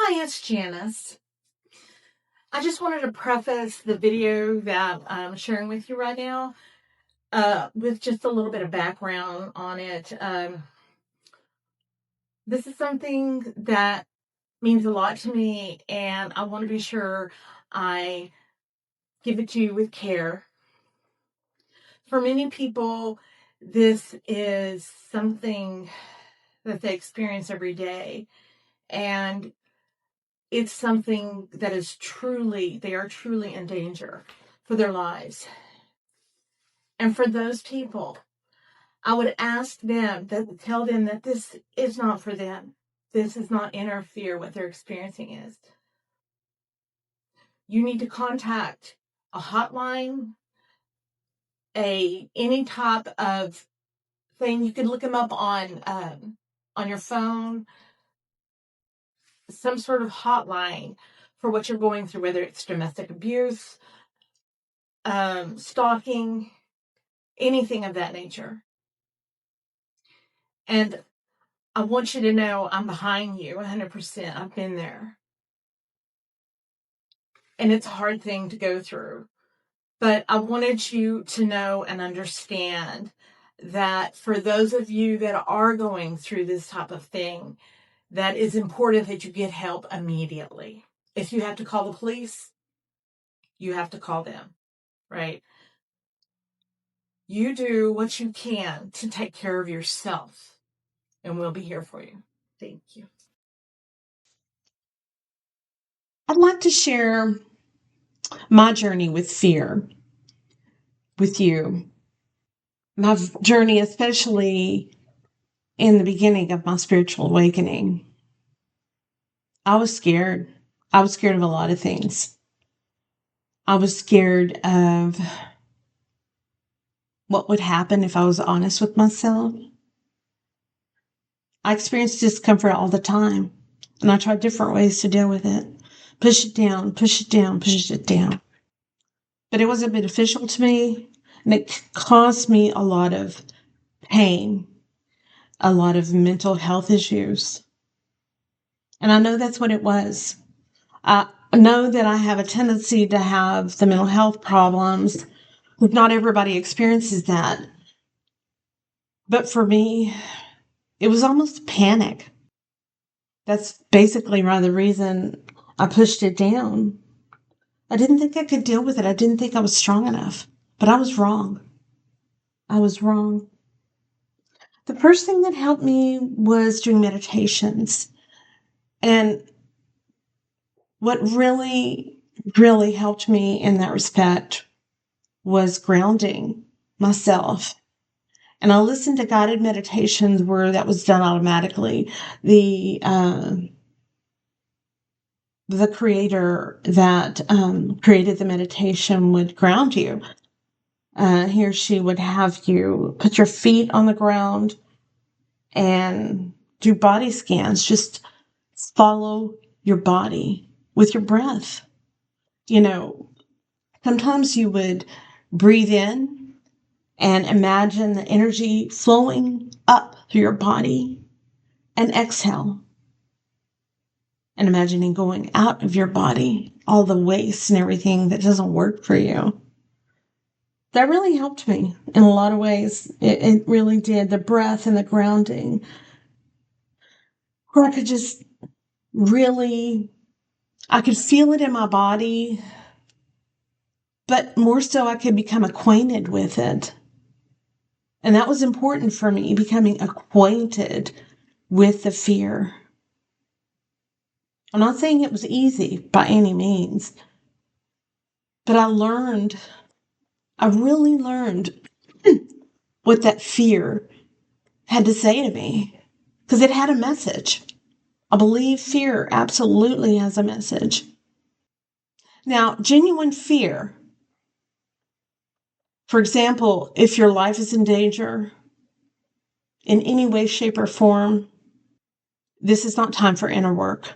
Hi, it's Janice. I just wanted to preface the video that I'm sharing with you right now with just a little bit of background on it. This is something that means a lot to me, and I want to be sure I give it to you with care. For many people, this is something that they experience every day, and it's something that is they are truly in danger for their lives. And for those people, I would ask them tell them that this is not for them. This does not interfere what they're experiencing is. You need to contact a hotline, any type of thing. You can look them up on your phone, some sort of hotline for what you're going through, whether it's domestic abuse, stalking, anything of that nature. And I want you to know I'm behind you 100%. I've been there. And it's a hard thing to go through. But I wanted you to know and understand that for those of you that are going through this type of thing, that is important that you get help immediately. If you have to call the police, you have to call them, right? You do what you can to take care of yourself, and we'll be here for you. Thank you. I'd like to share my journey with fear with you. My journey, especially in the beginning of my spiritual awakening. I was scared. I was scared of a lot of things. I was scared of what would happen if I was honest with myself. I experienced discomfort all the time, and I tried different ways to deal with it. Push it down, push it down, push it down. But it wasn't beneficial to me, and it caused me a lot of pain, a lot of mental health issues. And I know that's what it was. I know that I have a tendency to have the mental health problems. Not everybody experiences that. But for me, it was almost panic. That's basically the reason I pushed it down. I didn't think I could deal with it. I didn't think I was strong enough. But I was wrong. I was wrong. The first thing that helped me was doing meditations. And what really, really helped me in that respect was grounding myself. And I listened to guided meditations where that was done automatically. The creator that created the meditation would ground you. He or she would have you put your feet on the ground and do body scans. Just follow your body with your breath. Sometimes you would breathe in and imagine the energy flowing up through your body, and exhale. And imagining going out of your body, all the waste and everything that doesn't work for you. That really helped me in a lot of ways. It really did. The breath and the grounding, where I could just I could feel it in my body, but more so I could become acquainted with it. And that was important for me, becoming acquainted with the fear. I'm not saying it was easy by any means, but I really learned what that fear had to say to me, because it had a message. I believe fear absolutely has a message. Now, genuine fear, for example, if your life is in danger in any way, shape, or form, this is not time for inner work.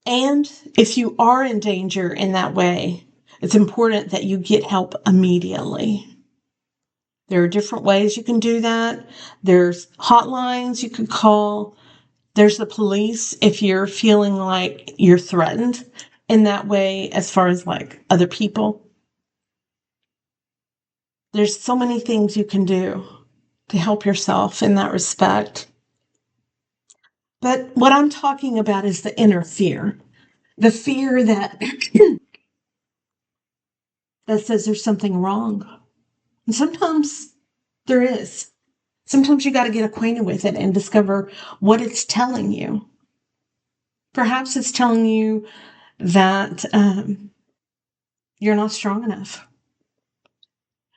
And if you are in danger in that way, it's important that you get help immediately. There are different ways you can do that. There's hotlines you can call. There's the police if you're feeling like you're threatened in that way, as far as like other people. There's so many things you can do to help yourself in that respect. But what I'm talking about is the inner fear. The fear that that says there's something wrong. And sometimes there is. Sometimes you got to get acquainted with it and discover what it's telling you. Perhaps it's telling you that you're not strong enough.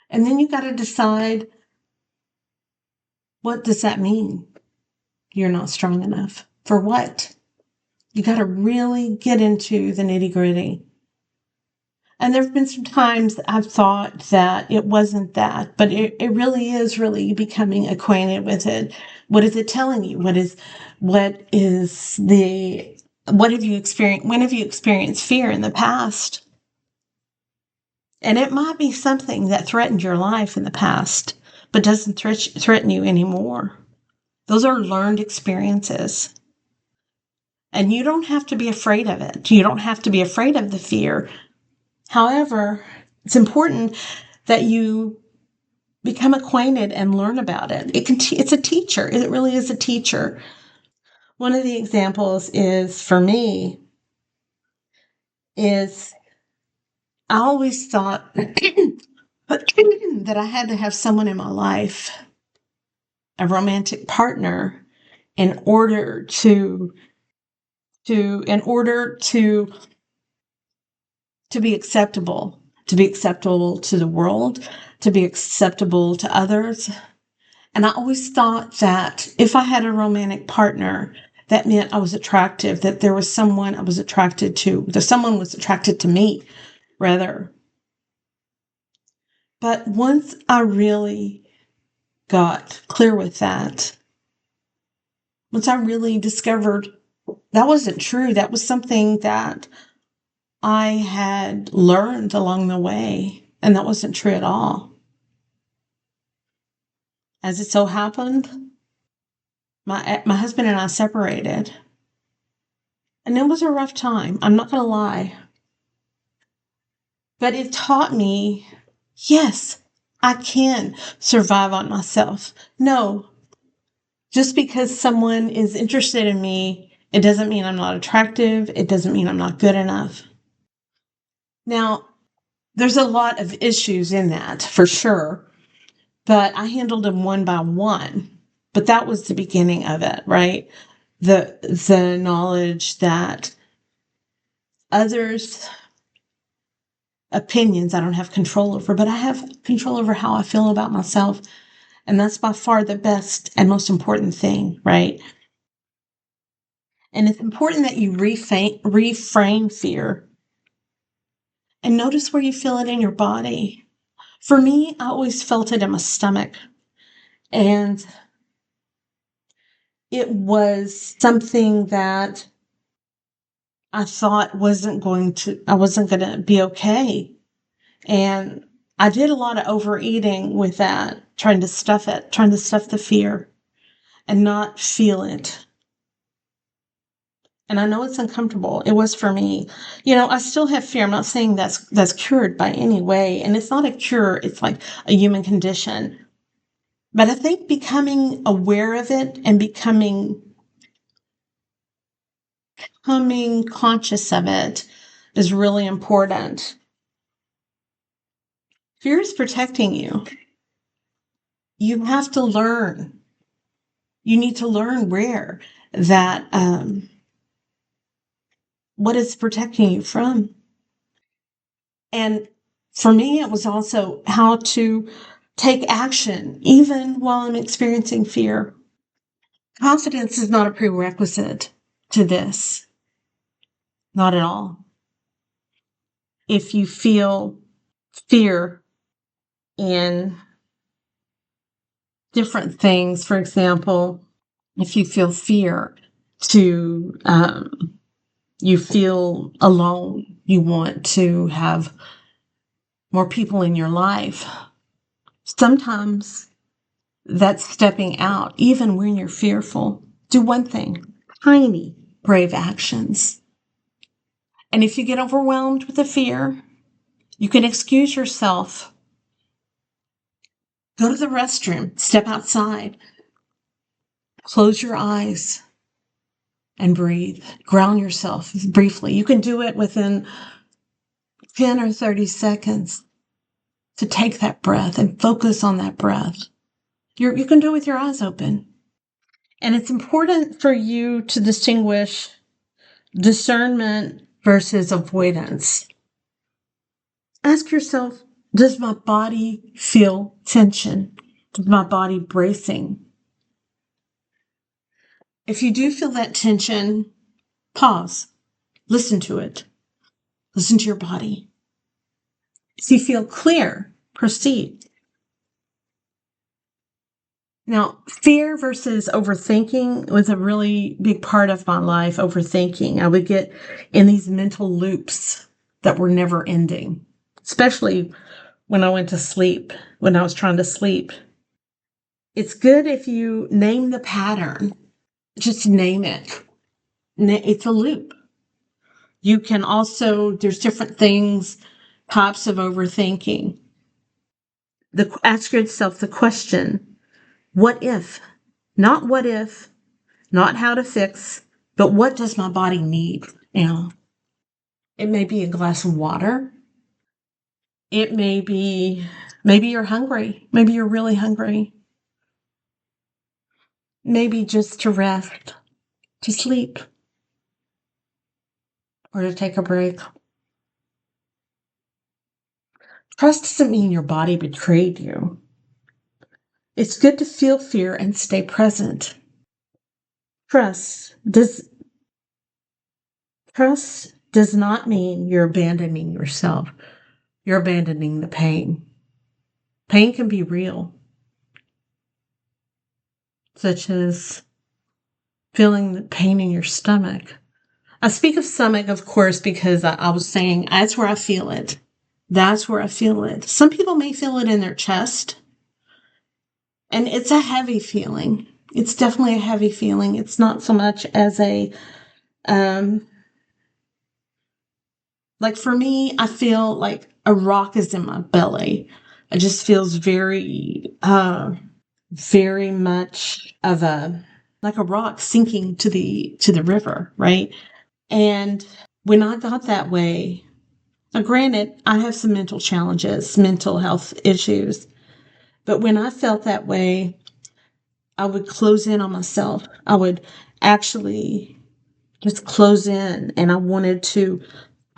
And then you got to decide, what does that mean? You're not strong enough. For what? You got to really get into the nitty gritty. And there have been some times I've thought that it wasn't that, but it really is really becoming acquainted with it. What is it telling you? What have you experienced? When have you experienced fear in the past? And it might be something that threatened your life in the past, but doesn't threaten you anymore. Those are learned experiences. And you don't have to be afraid of it. You don't have to be afraid of the fear. However, it's important that you become acquainted and learn about it. It's a teacher. It really is a teacher. One of the examples is, for me, is I always thought that I had to have someone in my life, a romantic partner, in order to be acceptable, to the world, to be acceptable to others. And I always thought that if I had a romantic partner, that meant I was attractive, that there was someone I was attracted to, that someone was attracted to me, rather. But once I really got clear with that, once I really discovered that wasn't true, that was something that I had learned along the way, and that wasn't true at all. As it so happened, my husband and I separated, and it was a rough time. I'm not going to lie. But it taught me, yes, I can survive on myself. No, just because someone is interested in me, it doesn't mean I'm not attractive. It doesn't mean I'm not good enough. Now, there's a lot of issues in that, for sure, but I handled them one by one. But that was the beginning of it, right? The knowledge that others' opinions I don't have control over, but I have control over how I feel about myself. And that's by far the best and most important thing, right? And it's important that you reframe fear and notice where you feel it in your body. For me, I always felt it in my stomach. And it was something that I thought I wasn't going to be okay. And I did a lot of overeating with that, trying to stuff the fear and not feel it. And I know it's uncomfortable. It was for me. I still have fear. I'm not saying that's cured by any way. And it's not a cure. It's like a human condition. But I think becoming aware of it and becoming conscious of it is really important. Fear is protecting you. You have to learn. You need to learn what it's protecting you from. And for me, it was also how to take action, even while I'm experiencing fear. Confidence is not a prerequisite to this. Not at all. If you feel fear in different things, for example, if you feel fear you feel alone, you want to have more people in your life, sometimes that's stepping out, even when you're fearful. Do one thing. tiny, brave actions. And if you get overwhelmed with the fear, you can excuse yourself. Go to the restroom, step outside, close your eyes, and breathe. Ground yourself briefly. You can do it within 10 or 30 seconds to take that breath and focus on that breath. You can do it with your eyes open. And it's important for you to distinguish discernment versus avoidance. Ask yourself, does my body feel tension? Does my body bracing? If you do feel that tension, pause. Listen to it. Listen to your body. If you feel clear, proceed. Now, fear versus overthinking was a really big part of my life, overthinking. I would get in these mental loops that were never ending, especially when I went to sleep, when I was trying to sleep. It's good if you name the pattern. Just name it. It's a loop. You can also, there's different things, types of overthinking. Ask yourself the question, what if? Not what if, not how to fix, but what does my body need now? It may be a glass of water. It may be, maybe you're hungry. Maybe you're really hungry. Maybe just to rest, to sleep, or to take a break. Trust doesn't mean your body betrayed you. It's good to feel fear and stay present. Trust does not mean you're abandoning yourself. You're abandoning the pain. Pain can be real, such as feeling the pain in your stomach. I speak of stomach, of course, because I was saying that's where I feel it. That's where I feel it. Some people may feel it in their chest, and it's a heavy feeling. It's definitely a heavy feeling. It's not so much as a, like for me, I feel like a rock is in my belly. It just feels very, very much of like a rock sinking to the river, right? And when I got that way, now granted, I have some mental challenges, mental health issues, but when I felt that way, I would close in on myself. I would actually just close in, and I wanted to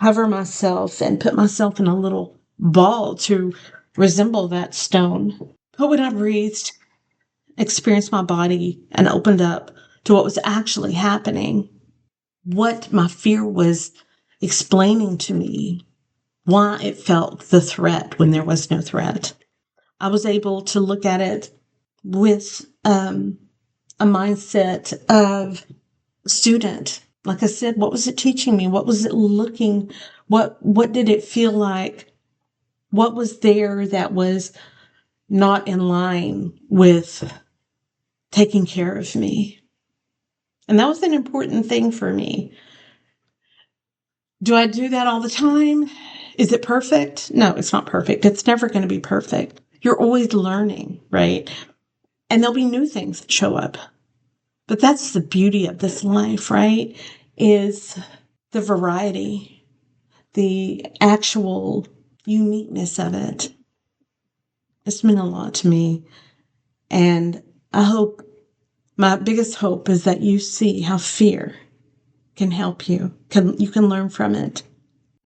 cover myself and put myself in a little ball to resemble that stone. But when I breathed, experienced my body, and opened up to what was actually happening, what my fear was explaining to me, why it felt the threat when there was no threat. I was able to look at it with a mindset of a student. Like I said, what was it teaching me? What was it looking? What did it feel like? What was there that was not in line with taking care of me? And that was an important thing for me. Do I do that all the time? Is it perfect? No, it's not perfect. It's never going to be perfect. You're always learning, right? And there'll be new things that show up. But that's the beauty of this life, right? Is the variety, the actual uniqueness of it. It's meant a lot to me. And I hope, my biggest hope is that you see how fear can help you. You can learn from it.